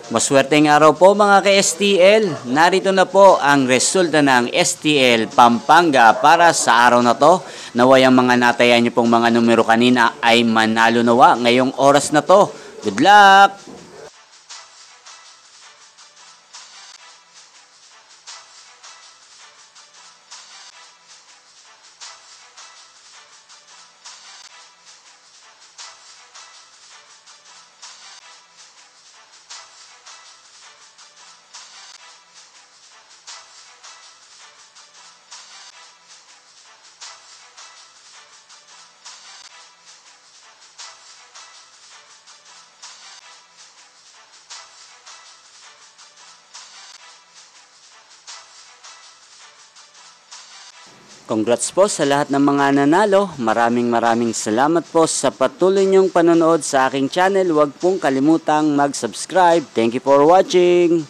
Maswerteng araw po mga ka-STL. Narito na po ang resulta ng STL Pampanga para sa araw na to. Naway ang mga natayan niyo pong mga numero kanina ay manalo nawa ngayong oras na to. Good luck! Congrats po sa lahat ng mga nanalo. Maraming salamat po sa patuloy niyong panonood sa aking channel. Huwag pong kalimutang mag-subscribe. Thank you for watching.